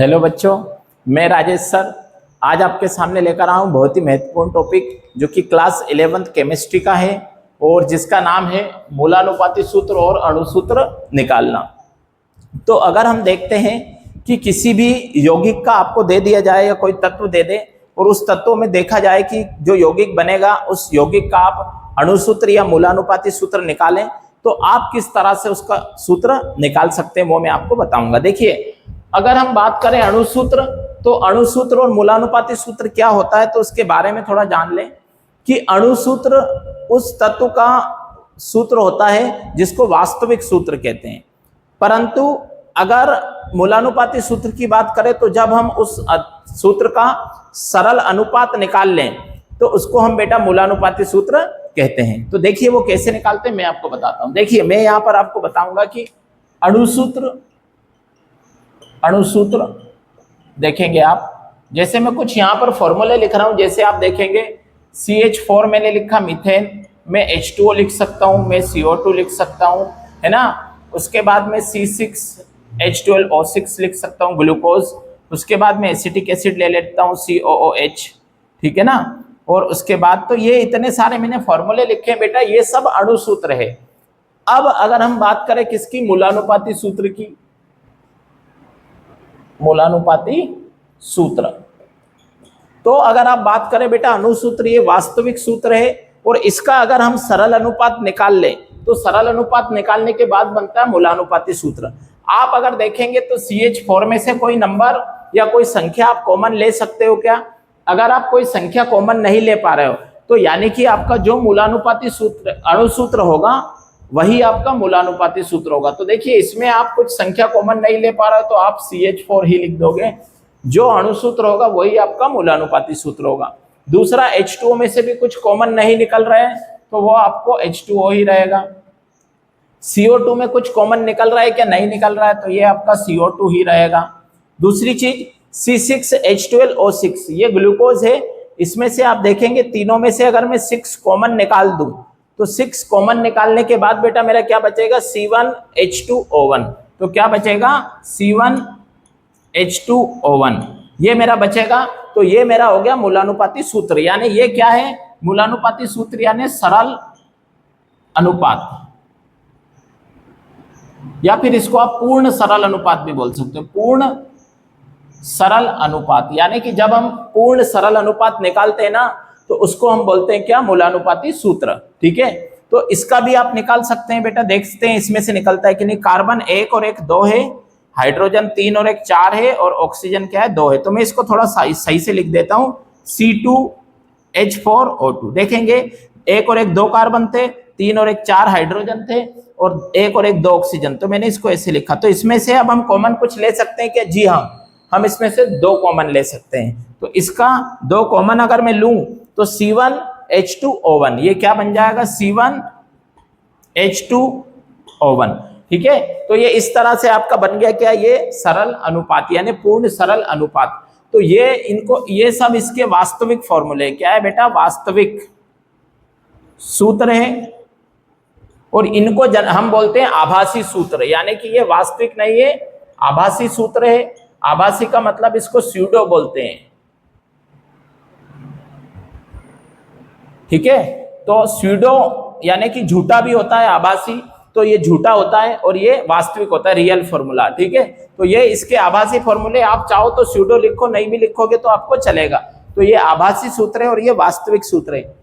Hello बच्चों, मैं Rajesh sir आज आपके सामने लेकर आया हूँ बहुत ही महत्वपूर्ण टॉपिक जो कि क्लास 11th केमिस्ट्री का है और जिसका नाम है मूलानुपाती सूत्र और अणुसूत्र निकालना। तो अगर हम देखते हैं कि किसी भी यौगिक का आपको दे दिया जाए या कोई तत्व दे दे और उस तत्व में देखा जाए कि जो यौगिक बनेगा उस यौगिक का आप अणुसूत्र या मूलानुपाती सूत्र निकालें, तो आप किस तरह से उसका सूत्र निकाल सकते हैं वो मैं आपको बताऊंगा। देखिए, अगर हम बात करें अणुसूत्र, तो अणुसूत्र और मूलानुपाती सूत्र क्या होता है तो उसके बारे में थोड़ा जान लें कि अणुसूत्र उस तत्व का सूत्र होता है जिसको वास्तविक सूत्र कहते हैं, परंतु अगर मूलानुपाती सूत्र की बात करें तो जब हम उस सूत्र का सरल अनुपात निकाल लें तो उसको हम बेटा मूलानुपाती सूत्र कहते हैं। तो देखिए वो कैसे निकालते हैं मैं आपको बताता हूं। देखिए, मैं यहां पर आपको बताऊंगा कि अणुसूत्र देखेंगे आप, जैसे मैं कुछ यहां पर फॉर्मूले लिख रहा हूं, जैसे आप देखेंगे CH4 मैंने लिखा, मीथेन, मैं H2O लिख सकता हूं, मैं CO2 लिख सकता हूं, है ना। उसके बाद में C6H12O6 लिख सकता हूं, ग्लूकोज। उसके बाद में एसिटिक एसिड ले लेता हूं, COOH, ठीक है ना। और उसके बाद तो ये इतने सारे मैंने फॉर्मूले लिखे हैं बेटा, ये सब अणुसूत्र है। अब अगर हम बात करें किसकी, मूलानुपाती सूत्र की, मूलानुपाती सूत्र, तो अगर आप बात करें बेटा अणुसूत्र ये वास्तविक सूत्र है और इसका अगर हम सरल अनुपात निकाल लें तो सरल अनुपात निकालने के बाद बनता है मूलानुपाती सूत्र। आप अगर देखेंगे तो CH4 में से कोई नंबर या कोई संख्या आप कॉमन ले सकते हो क्या? अगर आप कोई संख्या कॉमन नहीं ले पा रहे हो तो यानी कि आपका जो मूलानुपाती सूत्र अणुसूत्र होगा वही आपका मूलानुपाती सूत्र होगा। तो देखिए, इसमें आप कुछ संख्या कॉमन नहीं ले पा रहे हो तो आप CH4 ही लिख दोगे, जो अणुसूत्र होगा वही आपका मूलानुपाती सूत्र होगा। दूसरा, H2O में से भी कुछ कॉमन नहीं निकल रहे हैं तो वो आपको H2O ही रहेगा। CO2 में कुछ कॉमन निकल रहा है क्या? नहीं निकल रहा है तो ये आपका CO2 ही रहेगा। दूसरी चीज C6H12O6, ये ग्लूकोज है, इसमें से आप देखेंगे तीनों में से अगर मैं 6 कॉमन निकाल दूं तो 6 कॉमन निकालने के बाद बेटा मेरा क्या बचेगा, C1H2O1। तो क्या बचेगा, C1H2O1, ये मेरा बचेगा। तो ये मेरा हो गया मूलानुपाती सूत्र, यानी ये क्या है, मूलानुपाती सूत्र यानी सरल अनुपात, या फिर इसको आप पूर्ण सरल अनुपात भी बोल सकते हो। पूर्ण सरल अनुपात यानी कि जब हम पूर्ण सरल अनुपात निकालते हैं ना तो उसको हम बोलते हैं क्या, मूलानुपाती सूत्र, ठीक है। तो इसका भी आप निकाल सकते हैं बेटा, देखते हैं इसमें से निकलता है कि नहीं। कार्बन 1 और 1 2 है, हाइड्रोजन 3 और 1 4 है और ऑक्सीजन क्या है, 2 है। तो मैं इसको थोड़ा सही से लिख देता हूं, C2H4O2। देखेंगे 1 और 1 2 कार्बन थे, 3 और 1 4 हाइड्रोजन थे और 1 और 1 2 ऑक्सीजन, तो मैंने इसको ऐसे लिखा। तो इसमें से अब हम कॉमन कुछ ले सकते हैं क्या? जी हाँ, हम इसमें से 2 कॉमन ले सकते हैं। तो इसका 2 कॉमन अगर मैं लूं तो C1H2O1, ये क्या बन जाएगा, C1H2O1, ठीक है। तो ये इस तरह से आपका बन गया क्या, ये सरल अनुपात यानी पूर्ण सरल अनुपात। तो ये सब इसके वास्तविक फॉर्मूले क्या है बेटा, वास्तविक सूत्र है और इनको हम बोलते हैं आभासी सूत्र, यानी कि ये वास्तविक नहीं है, आभासी सूत्र है। आभासी का मतलब इसको स्यूडो बोलते हैं, ठीक है। तो स्यूडो यानी कि झूठा भी होता है आभासी, तो ये झूठा होता है और ये वास्तविक होता है, रियल फॉर्मूला, ठीक है। तो ये इसके आभासी फॉर्मूले, आप चाहो तो स्यूडो लिखो, नहीं भी लिखोगे तो आपको चलेगा। तो ये आभासी सूत्र है और ये वास्तविक सूत्र है।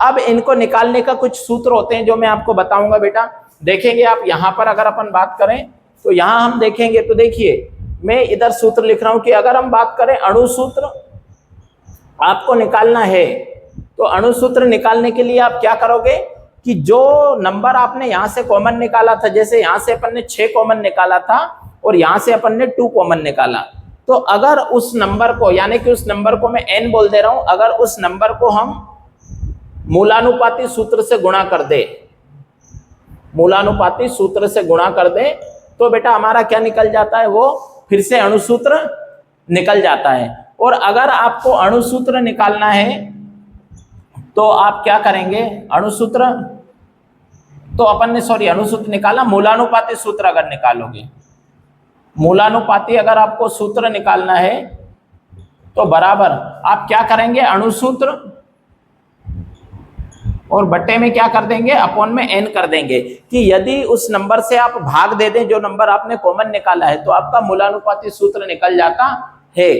अब इनको निकालने का कुछ सूत्र होते हैं जो मैं आपको बताऊंगा बेटा। देखेंगे आप यहां पर अगर अपन बात करें तो यहां हम देखेंगे तो देखिए मैं इधर सूत्र लिख रहा हूं कि अगर हम बात करें अणुसूत्र आपको निकालना है तो अणुसूत्र निकालने के लिए आप क्या करोगे कि जो नंबर आपने यहां से कॉमन निकाला था, जैसे यहां से अपन ने 6 कॉमन निकाला था और यहां से अपन ने 2 कॉमन निकाला, तो अगर उस नंबर को, यानी कि उस नंबर को मैं n बोल दे रहा हूं, अगर उस नंबर को हम मूलानुपाती सूत्र से गुणा कर दे, मूलानुपाती सूत्र से गुणा कर दे तो बेटा हमारा क्या निकल जाता है, वो फिर से अणुसूत्र निकल जाता है। और अगर आपको अणुसूत्र निकालना है तो आप क्या करेंगे, अणुसूत्र तो अपन ने अणुसूत्र निकाला, मूलानुपाती सूत्र अगर निकालोगे मूलानुपाती अगर आपको सूत्र निकालना है तो बराबर आप क्या करेंगे, अणुसूत्र और बट्टे में क्या कर देंगे, अपॉन में n कर देंगे कि यदि उस नंबर से आप भाग दे दें जो नंबर आपने कॉमन निकाला है तो आपका मूलानुपाती सूत्र निकल जाता है।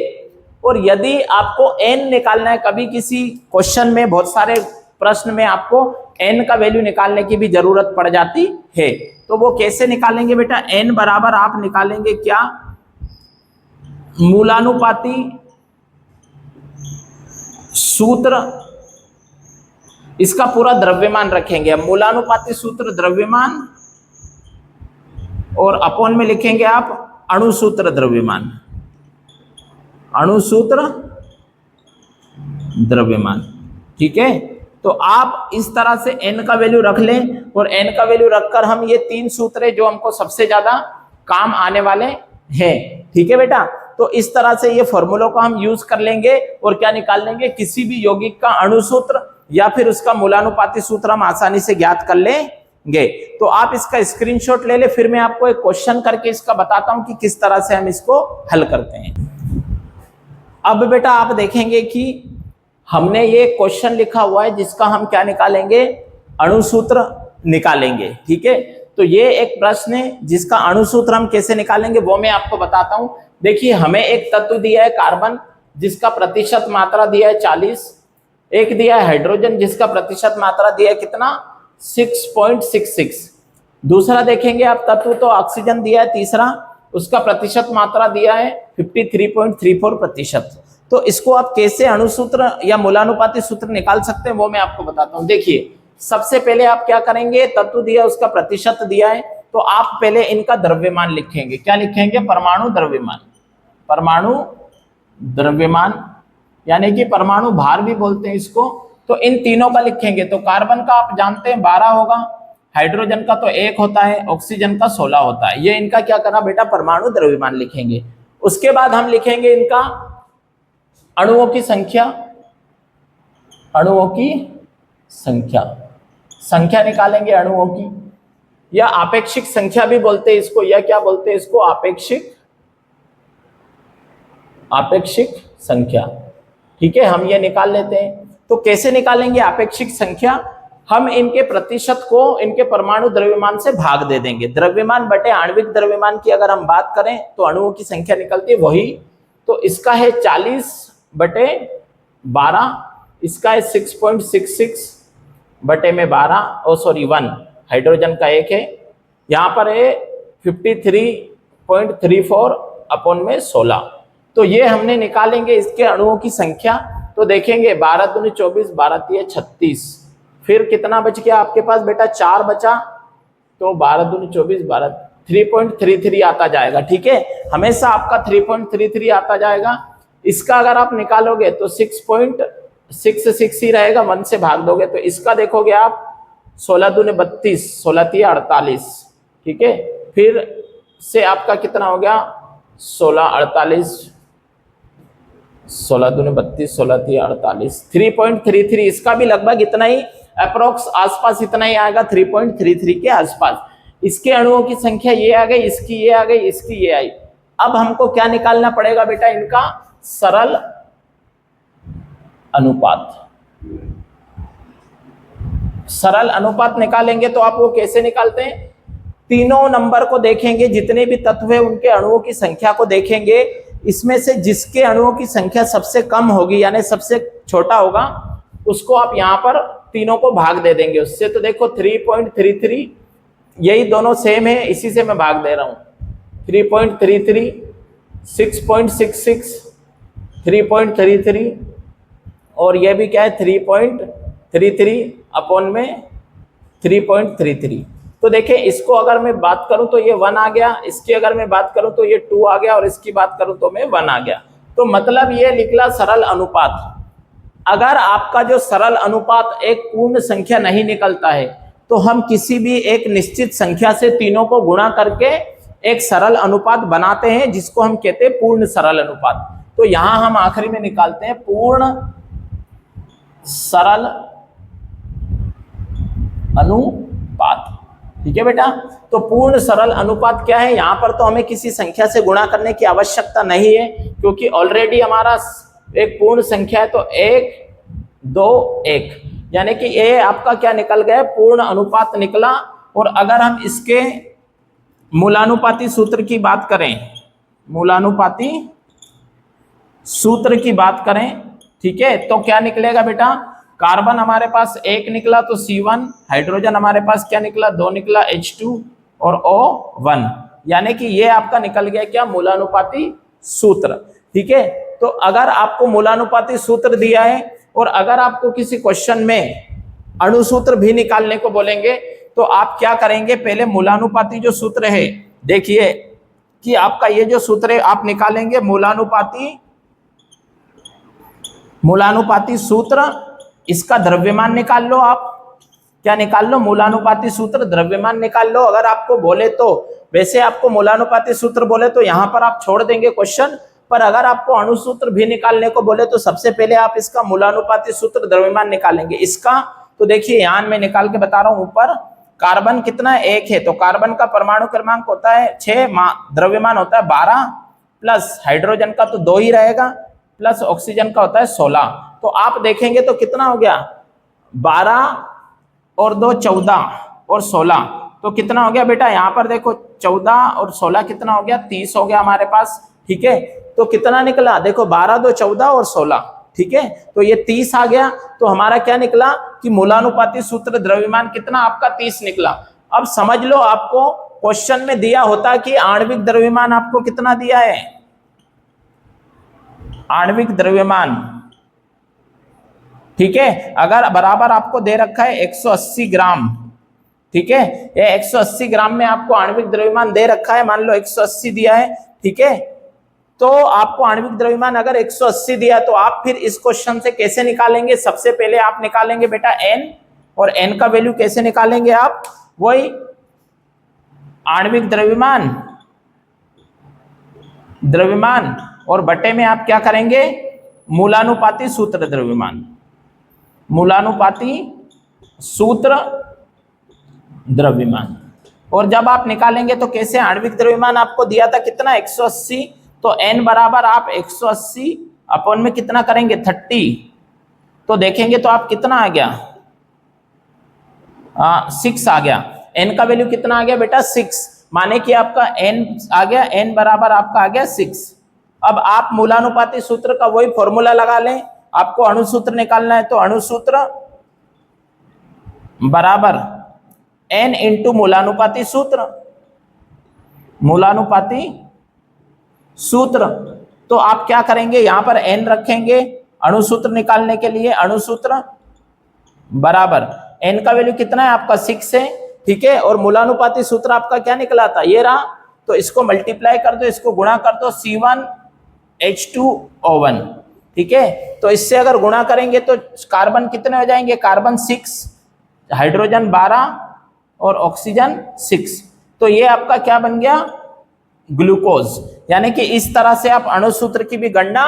और यदि आपको n निकालना है, कभी किसी क्वेश्चन में, बहुत सारे प्रश्न में आपको n का वैल्यू निकालने की भी जरूरत पड़ जाती है, तो वो कैसे निकालेंगे बेटा, n बराबर आप निकालेंगे क्या, मूलानुपाती सूत्र, इसका पूरा द्रव्यमान रखेंगे, अब मूलानुपाती सूत्र द्रव्यमान और अपॉन में लिखेंगे आप अणुसूत्र द्रव्यमान, अणुसूत्र द्रव्यमान। ठीक है, तो आप इस तरह से n का वैल्यू रख लें और n का वैल्यू रखकर हम ये 3 सूत्र है जो हमको सबसे ज्यादा काम आने वाले हैं। ठीक है बेटा, तो इस तरह से ये फॉर्मूलों का हम यूज कर लेंगे और क्या निकाल लेंगे, किसी भी यौगिक का अणुसूत्र या फिर उसका मूलानुपाती सूत्र हम आसानी से ज्ञात कर लेंगे। तो आप इसका स्क्रीनशॉट ले ले, फिर मैं आपको एक क्वेश्चन करके इसका बताता हूं कि किस तरह से हम इसको हल करते हैं। अब बेटा आप देखेंगे कि हमने ये क्वेश्चन लिखा हुआ है जिसका हम क्या निकालेंगे, अणुसूत्र निकालेंगे। ठीक है, तो ये एक प्रश्न है जिसका अणुसूत्र हम कैसे निकालेंगे वो मैं आपको बताता हूं। देखिए, हमें एक तत्व दिया है कार्बन जिसका प्रतिशत मात्रा दिया है 40, एक दिया है हाइड्रोजन जिसका प्रतिशत मात्रा दिया है कितना, 6.66। दूसरा देखेंगे आप तत्व तो ऑक्सीजन दिया है तीसरा, उसका प्रतिशत मात्रा दिया है 53.34%। तो इसको आप कैसे अणुसूत्र या मूलानुपाती सूत्र निकाल सकते हैं वो मैं आपको बताता हूं। देखिए, सबसे पहले आप क्या करेंगे, तत्व दिया उसका प्रतिशत दिया है तो आप पहले इनका द्रव्यमान लिखेंगे। क्या लिखेंगे, परमाणु द्रव्यमान, परमाणु द्रव्यमान यानी कि परमाणु भार भी बोलते हैं इसको। तो इन तीनों का लिखेंगे, तो कार्बन का आप जानते हैं 12 होगा, हाइड्रोजन का तो 1 होता है, ऑक्सीजन का 16 होता है। ये इनका क्या करना बेटा, परमाणु द्रव्यमान लिखेंगे। उसके बाद हम लिखेंगे इनका अणुओं की संख्या, अणुओं की संख्या, संख्या निकालेंगे अणुओं की, या आपेक्षिक संख्या भी बोलते हैं इसको, या क्या बोलते हैं इसको, आपेक्षिक, आपेक्षिक संख्या। ठीक है, हम ये निकाल लेते हैं। तो कैसे निकालेंगे आपेक्षिक संख्या, हम इनके प्रतिशत को इनके परमाणु द्रव्यमान से भाग दे देंगे। द्रव्यमान बटे आणविक द्रव्यमान की अगर हम बात करें तो अणुओं की संख्या निकलती है वही, तो इसका है 40/12, इसका है 6.66 बटे में 12 1, हाइड्रोजन का 1 है, यहाँ पर है 53.34 अपॉन में 16। तो ये हमने निकालेंगे इसके अणुओं की संख्या। तो देखेंगे 12 दूनी 24, 12 तिया 36, फिर कितना बच गया आपके पास बेटा, 4 बचा, तो 12 दूनी 24, 12 3.33 आता जाएगा। ठीक है, हमेशा आपका 3.33 आता जाएगा। इसका अगर आप निकालोगे तो 6.66 ही रहेगा, 1 से भाग दोगे तो इसका देखोगे आप 16 दूनी 32, 16 तिया 48। ठीक है, फिर से आपका कितना हो गया, 16 48, 16 दूनी 32, 16 तिया 48, 3.33, इसका भी लगभग इतना ही, अप्रोक्स आसपास इतना ही आएगा, 3.33 के आसपास। इसके अणुओं की संख्या ये आ गई, इसकी ये आ गई, इसकी ये आई। अब हमको क्या निकालना पड़ेगा बेटा, इनका सरल अनुपात। सरल अनुपात निकालेंगे तो आप वो कैसे निकालते हैं, तीनों नंबर को देखेंगे, जितने भी तत्व है उनके अणुओं की संख्या को देखेंगे, इसमें से जिसके अणुओं की संख्या सबसे कम होगी यानी सबसे छोटा होगा उसको आप यहाँ पर तीनों को भाग दे देंगे उससे। तो देखो 3.33, यही दोनों सेम है, इसी से मैं भाग दे रहा हूँ। 3.33, 6.66, 3.33 और ये भी क्या है 3.33 अपॉन में 3.33। तो देखें, इसको अगर मैं बात करूं तो ये 1 आ गया, इसकी अगर मैं बात करूं तो ये 2 आ गया और इसकी बात करूं तो मैं 1 आ गया। तो मतलब ये निकला सरल अनुपात। अगर आपका जो सरल अनुपात एक पूर्ण संख्या नहीं निकलता है तो हम किसी भी एक निश्चित संख्या से तीनों को गुणा करके एक सरल अनुपात बनाते हैं जिसको हम कहते हैं पूर्ण सरल अनुपात। तो यहां हम आखिरी में निकालते हैं पूर्ण सरल अनुपात। ठीक है बेटा। तो पूर्ण सरल अनुपात क्या है, यहां पर तो हमें किसी संख्या से गुणा करने की आवश्यकता नहीं है, क्योंकि ऑलरेडी हमारा एक पूर्ण संख्या है, तो 1 2 1, यानी कि ये आपका क्या निकल गया, पूर्ण अनुपात निकला। और अगर हम इसके मूलानुपाती सूत्र की बात करें, मूलानुपाती सूत्र की बात करें, ठीक है, तो क्या निकलेगा बेटा, कार्बन हमारे पास 1 निकला तो C1, हाइड्रोजन हमारे पास क्या निकला 2 निकला H2 और O1, यानी कि ये आपका निकल गया क्या, मूलानुपाती सूत्र। ठीक है, तो अगर आपको मूलानुपाती सूत्र दिया है और अगर आपको किसी क्वेश्चन में अणुसूत्र भी निकालने को बोलेंगे, तो आप क्या करेंगे, पहले मूलानुपाती जो सूत्र है, देखिए कि आपका ये जो सूत्र है आप निकालेंगे मूलानुपाती सूत्र, इसका द्रव्यमान निकाल लो। आप क्या निकाल लो, मूलानुपाती सूत्र द्रव्यमान निकाल लो अगर आपको बोले तो। वैसे आपको मूलानुपाती सूत्र बोले तो यहां पर आप छोड़ देंगे क्वेश्चन, पर अगर आपको अणुसूत्र भी निकालने को बोले तो सबसे पहले आप इसका मूलानुपाती सूत्र द्रव्यमान निकालेंगे। इसका तो देखिए यहां मैं निकाल के बता रहा हूं, ऊपर कार्बन कितना है 1 है, तो कार्बन का परमाणु क्रमांक होता है 6, द्रव्यमान होता है 12, प्लस हाइड्रोजन का तो 2 ही रहेगा, प्लस ऑक्सीजन का होता है 16। तो आप देखेंगे तो कितना हो गया, 12 और 2 14 और 16, तो कितना हो गया बेटा, यहाँ पर देखो 14 और 16 कितना हो गया, 30 हो गया हमारे पास। ठीक है, तो कितना निकला, देखो 12 2 14 और 16, ठीक है, तो ये 30 आ गया। तो हमारा क्या निकला कि मूलानुपाती सूत्र द्रव्यमान कितना आपका 30 निकला। अब समझ लो, आपको क्वेश्चन में दिया होता कि आणविक द्रव्यमान आपको कितना दिया है, आणविक द्रव्यमान, ठीक है, अगर बराबर आपको दे रखा है 180 ग्राम, ठीक है, ये 180 ग्राम में आपको आणविक द्रव्यमान दे रखा है, मान लो 180 दिया है, ठीक है, तो आपको आणविक द्रव्यमान अगर 180 दिया तो आप फिर इस क्वेश्चन से कैसे निकालेंगे, सबसे पहले आप निकालेंगे बेटा n, और n का वैल्यू कैसे निकालेंगे आप, वही आणविक द्रव्यमान और बटे में आप क्या करेंगे, मूलानुपाती सूत्र द्रव्यमान, मूलानुपाती सूत्र द्रव्यमान। और जब आप निकालेंगे तो कैसे, आणविक द्रव्यमान आपको दिया था कितना 180, तो n बराबर आप 180 अपॉन में कितना करेंगे 30, तो देखेंगे तो आप कितना आ गया 6 आ गया, n का वैल्यू कितना आ गया बेटा 6, माने कि आपका n आ गया, n बराबर आपका आ गया 6। अब आप मूलानुपाती सूत्र का वही फॉर्मूला लगा लें, आपको अणुसूत्र निकालना है, तो अणुसूत्र बराबर n इंटू मूलानुपाती सूत्र, मूलानुपाती सूत्र। तो आप क्या करेंगे, यहां पर n रखेंगे अणुसूत्र निकालने के लिए, अणुसूत्र बराबर n का वैल्यू कितना है आपका 6 है, ठीक है, और मूलानुपाती सूत्र आपका क्या निकला था, ये रहा, तो इसको मल्टीप्लाई कर दो, इसको गुणा कर दो, C1H2O1, ठीक है, तो इससे अगर गुणा करेंगे तो कार्बन कितने हो जाएंगे, कार्बन 6, हाइड्रोजन 12 और ऑक्सीजन 6, तो ये आपका क्या बन गया, ग्लूकोज। यानी कि इस तरह से आप अणुसूत्र की भी गणना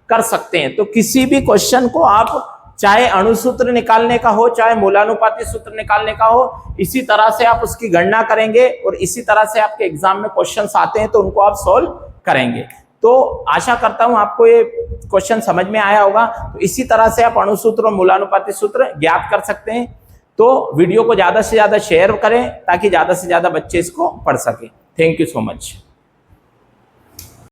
कर सकते हैं। तो किसी भी क्वेश्चन को आप चाहे अणुसूत्र निकालने का हो, चाहे मूलानुपाती सूत्र निकालने का हो, इसी तरह से आप उसकी गणना करेंगे और इसी तरह से आपके एग्जाम में क्वेश्चंस आते हैं तो उनको आप सॉल्व करेंगे। तो आशा करता हूं आपको ये क्वेश्चन समझ में आया होगा। तो इसी तरह से आप अणुसूत्र और मूलानुपाती सूत्र ज्ञात कर सकते हैं। तो वीडियो को ज्यादा से ज्यादा शेयर करें ताकि ज्यादा से ज्यादा बच्चे इसको पढ़ सकें। Thank you so much.